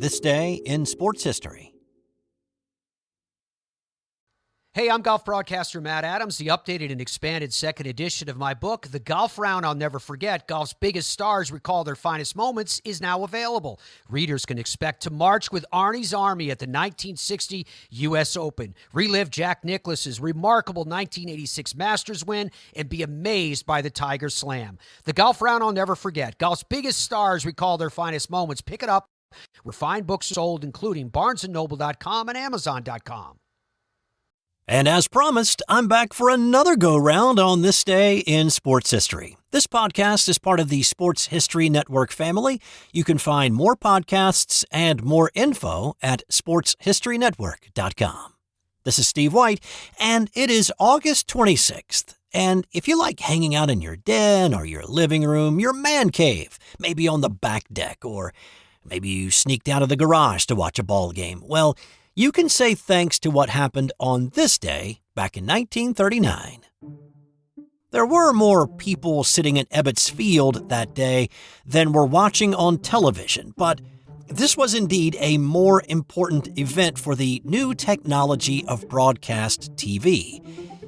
This Day in Sports History. Hey, I'm golf broadcaster Matt Adams. The updated and expanded second edition of my book, The Golf Round I'll Never Forget, Golf's Biggest Stars Recall Their Finest Moments, is now available. Readers can expect to march with Arnie's Army at the 1960 U.S. Open, relive Jack Nicklaus's remarkable 1986 Masters win, and be amazed by the Tiger Slam. The Golf Round I'll Never Forget, Golf's Biggest Stars Recall Their Finest Moments. Pick it up where fine books are sold, including BarnesandNoble.com and Amazon.com. And as promised, I'm back for another go-round on This Day in Sports History. This podcast is part of the Sports History Network family. You can find more podcasts and more info at sportshistorynetwork.com. This is Steve White, and it is August 26th. And if you like hanging out in your den or your living room, your man cave, maybe on the back deck, or maybe you sneaked out of the garage to watch a ball game, well, you can say thanks to what happened on this day back in 1939. There were more people sitting at Ebbets Field that day than were watching on television, but this was indeed a more important event for the new technology of broadcast TV.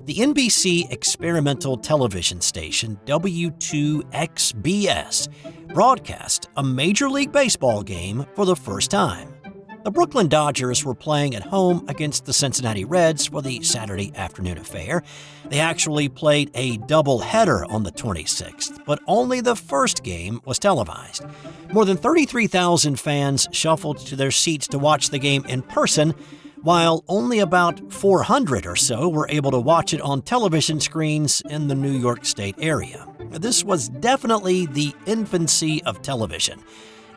The NBC experimental television station W2XBS broadcast a Major League Baseball game for the first time. The Brooklyn Dodgers were playing at home against the Cincinnati Reds for the Saturday afternoon affair. They actually played a doubleheader on the 26th, but only the first game was televised. More than 33,000 fans shuffled to their seats to watch the game in person, while only about 400 or so were able to watch it on television screens in the New York State area. This was definitely the infancy of television.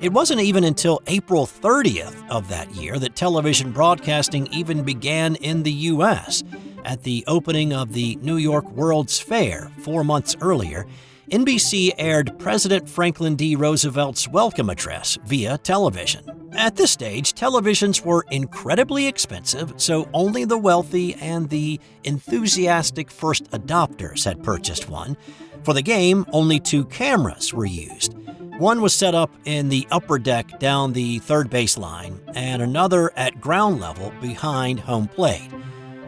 It wasn't even until April 30th of that year that television broadcasting even began in the U.S. At the opening of the New York World's Fair 4 months earlier, NBC aired President Franklin D. Roosevelt's welcome address via television. At this stage, televisions were incredibly expensive, so only the wealthy and the enthusiastic first adopters had purchased one. For the game, only 2 cameras were used. One was set up in the upper deck down the third base line, and another at ground level behind home plate.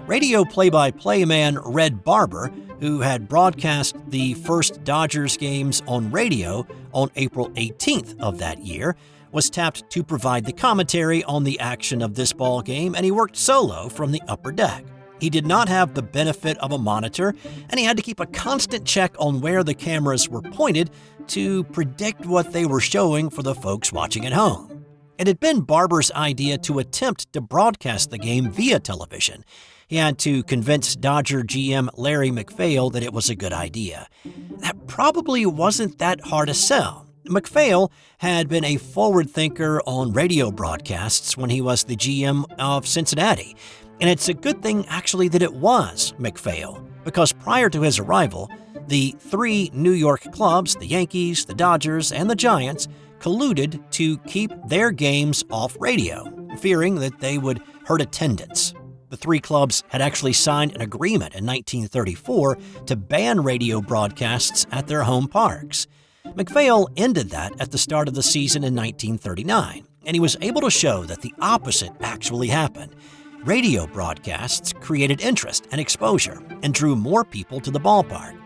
Radio play-by-play man Red Barber, who had broadcast the first Dodgers games on radio on April 18th of that year, was tapped to provide the commentary on the action of this ball game, and he worked solo from the upper deck. He did not have the benefit of a monitor, and he had to keep a constant check on where the cameras were pointed to predict what they were showing for the folks watching at home. It had been Barber's idea to attempt to broadcast the game via television. He had to convince Dodger GM Larry MacPhail that it was a good idea. That probably wasn't that hard to sell. MacPhail had been a forward thinker on radio broadcasts when he was the GM of Cincinnati. And it's a good thing, actually, that it was MacPhail, because prior to his arrival, the 3 New York clubs, the Yankees, the Dodgers, and the Giants, colluded to keep their games off radio, fearing that they would hurt attendance. The 3 clubs had actually signed an agreement in 1934 to ban radio broadcasts at their home parks. MacPhail ended that at the start of the season in 1939, and he was able to show that the opposite actually happened. Radio broadcasts created interest and exposure and drew more people to the ballpark.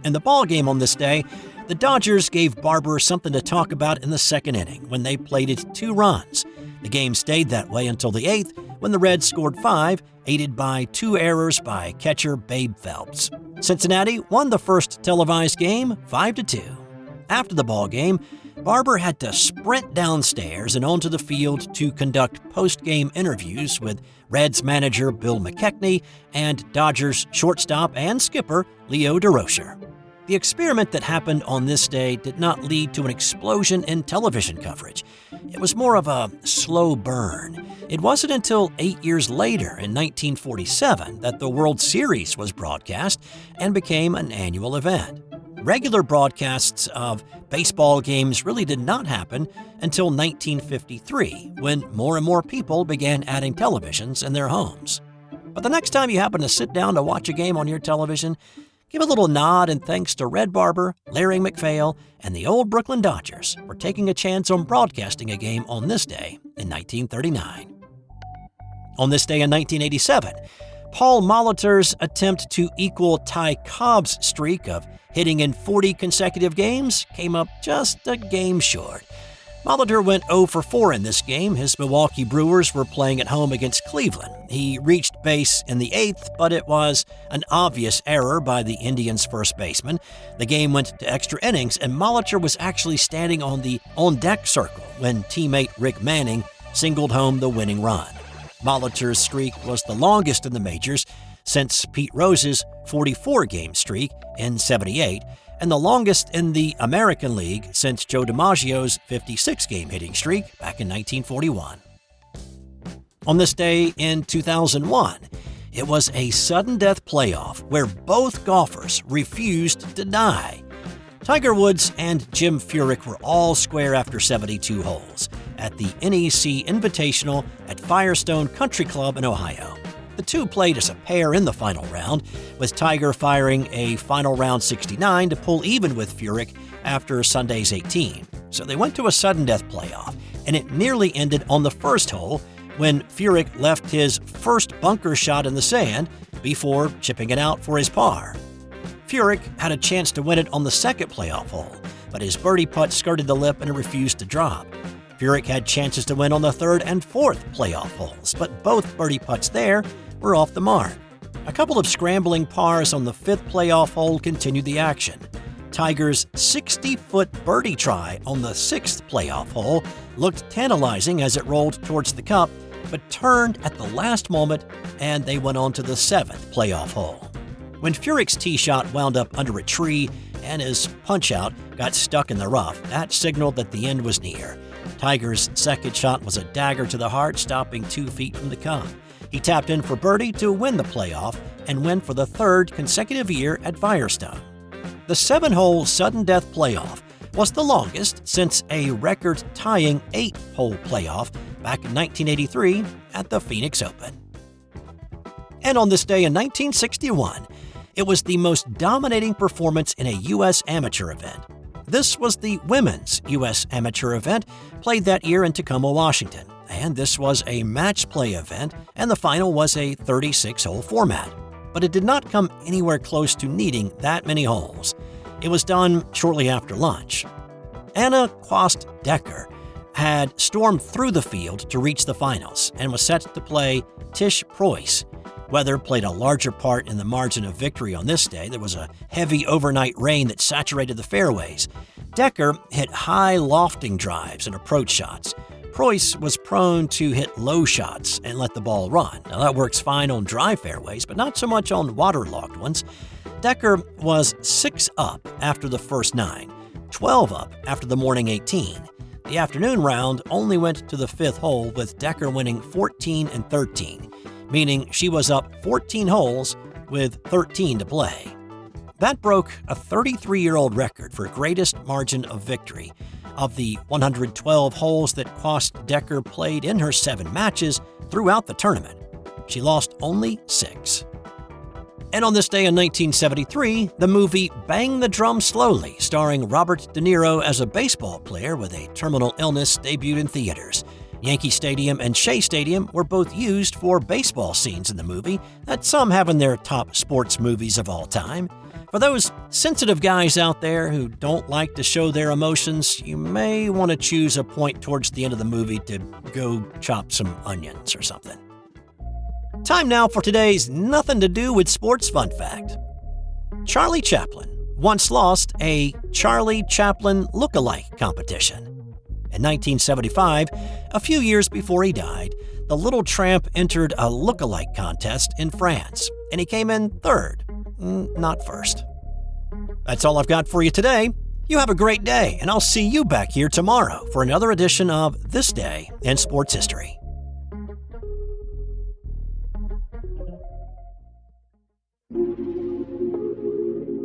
In the ballgame on this day, the Dodgers gave Barber something to talk about in the second inning when they played it 2 runs. The game stayed that way until the 8th when the Reds scored 5, aided by 2 errors by catcher Babe Phelps. Cincinnati won the first televised game 5-2. After the ballgame, Barber had to sprint downstairs and onto the field to conduct post-game interviews with Reds manager Bill McKechnie and Dodgers shortstop and skipper Leo DeRocher. The experiment that happened on this day did not lead to an explosion in television coverage. It was more of a slow burn. It wasn't until 8 years later, in 1947, that the World Series was broadcast and became an annual event. Regular broadcasts of baseball games really did not happen until 1953, when more and more people began adding televisions in their homes. But the next time you happen to sit down to watch a game on your television, Give a little nod and thanks to Red Barber, Larry McPhail, and the old Brooklyn Dodgers for taking a chance on broadcasting a game on this day in 1939. On this day in 1987, Paul Molitor's attempt to equal Ty Cobb's streak of hitting in 40 consecutive games came up just a game short. Molitor went 0 for 4 in this game. His Milwaukee Brewers were playing at home against Cleveland. He reached base in the 8th, but it was an obvious error by the Indians' first baseman. The game went to extra innings, and Molitor was actually standing on the on-deck circle when teammate Rick Manning singled home the winning run. Molitor's streak was the longest in the majors since Pete Rose's 44-game streak in '78, and the longest in the American League since Joe DiMaggio's 56-game hitting streak back in 1941. On this day in 2001, it was a sudden death playoff where both golfers refused to die. Tiger Woods and Jim Furyk were all square after 72 holes at the NEC Invitational at Firestone Country Club in Ohio. The two played as a pair in the final round, with Tiger firing a final round 69 to pull even with Furyk after Sunday's 18. So they went to a sudden death playoff, and it nearly ended on the first hole when Furyk left his first bunker shot in the sand before chipping it out for his par. Furyk had a chance to win it on the second playoff hole, but his birdie putt skirted the lip and it refused to drop. Furyk had chances to win on the third and fourth playoff holes, but both birdie putts there were off the mark. A couple of scrambling pars on the fifth playoff hole continued the action. Tiger's 60-foot birdie try on the sixth playoff hole looked tantalizing as it rolled towards the cup, but turned at the last moment and they went on to the seventh playoff hole. When Furyk's tee shot wound up under a tree and his punch-out got stuck in the rough, that signaled that the end was near. Tiger's second shot was a dagger to the heart, stopping 2 feet from the cup. He tapped in for birdie to win the playoff and win for the third consecutive year at Firestone. The 7-hole sudden death playoff was the longest since a record-tying 8-hole playoff back in 1983 at the Phoenix Open. And on this day in 1961, it was the most dominating performance in a U.S. amateur event. This was the women's U.S. amateur event played that year in Tacoma, Washington. And this was a match play event, and the final was a 36-hole format. But it did not come anywhere close to needing that many holes. It was done shortly after lunch. Anna Quast-Decker had stormed through the field to reach the finals and was set to play Tish Preuss. Weather played a larger part in the margin of victory on this day. There was a heavy overnight rain that saturated the fairways. Decker hit high lofting drives and approach shots. Preuss was prone to hit low shots and let the ball run. Now that works fine on dry fairways, but not so much on waterlogged ones. Decker was 6 up after the first 9, 12 up after the morning 18. The afternoon round only went to the 5th hole, with Decker winning 14 and 13, meaning she was up 14 holes with 13 to play. That broke a 33-year-old record for greatest margin of victory. Of the 112 holes that Quast-Decker played in her 7 matches throughout the tournament, she lost only 6. And on this day in 1973, the movie Bang the Drum Slowly, starring Robert De Niro as a baseball player with a terminal illness, debuted in theaters. Yankee Stadium and Shea Stadium were both used for baseball scenes in the movie that some have in their top sports movies of all time. For those sensitive guys out there who don't like to show their emotions, you may want to choose a point towards the end of the movie to go chop some onions or something. Time now for today's Nothing to Do with Sports fun fact. Charlie Chaplin once lost a Charlie Chaplin look-alike competition. In 1975, a few years before he died, the little tramp entered a look-alike contest in France, and he came in 3rd. Not 1st. That's all I've got for you today. You have a great day, and I'll see you back here tomorrow for another edition of This Day in Sports History.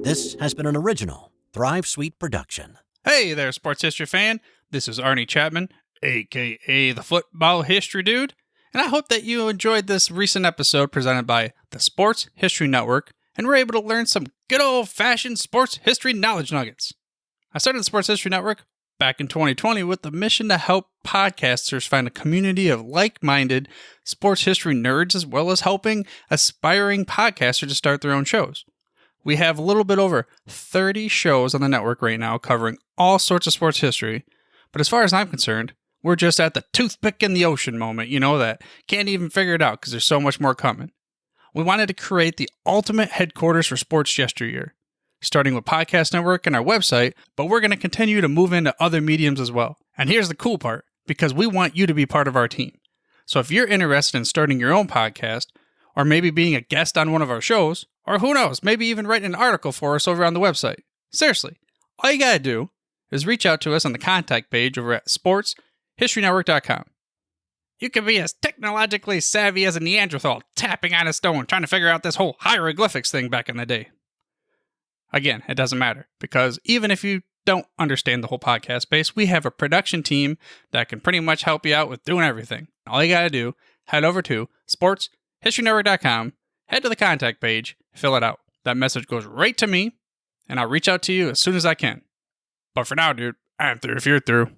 This has been an original Thrive Suite production. Hey there, sports history fan. This is Arnie Chapman, a.k.a. the Football History Dude, and I hope that you enjoyed this recent episode presented by the Sports History Network and we're able to learn some good old-fashioned sports history knowledge nuggets. I started the Sports History Network back in 2020 with the mission to help podcasters find a community of like-minded sports history nerds, as well as helping aspiring podcasters to start their own shows. We have a little bit over 30 shows on the network right now covering all sorts of sports history, but as far as I'm concerned, we're just at the toothpick in the ocean moment, that can't even figure it out because there's so much more coming. We wanted to create the ultimate headquarters for sports yesteryear, starting with Podcast Network and our website, but we're going to continue to move into other mediums as well. And here's the cool part, because we want you to be part of our team. So if you're interested in starting your own podcast, or maybe being a guest on one of our shows, or who knows, maybe even writing an article for us over on the website. Seriously, all you gotta do is reach out to us on the contact page over at sportshistorynetwork.com. You can be as technologically savvy as a Neanderthal tapping on a stone trying to figure out this whole hieroglyphics thing back in the day. Again, it doesn't matter, because even if you don't understand the whole podcast space, we have a production team that can pretty much help you out with doing everything. All you gotta do, head over to sportshistorynetwork.com, head to the contact page, fill it out. That message goes right to me, and I'll reach out to you as soon as I can. But for now, dude, I'm through if you're through.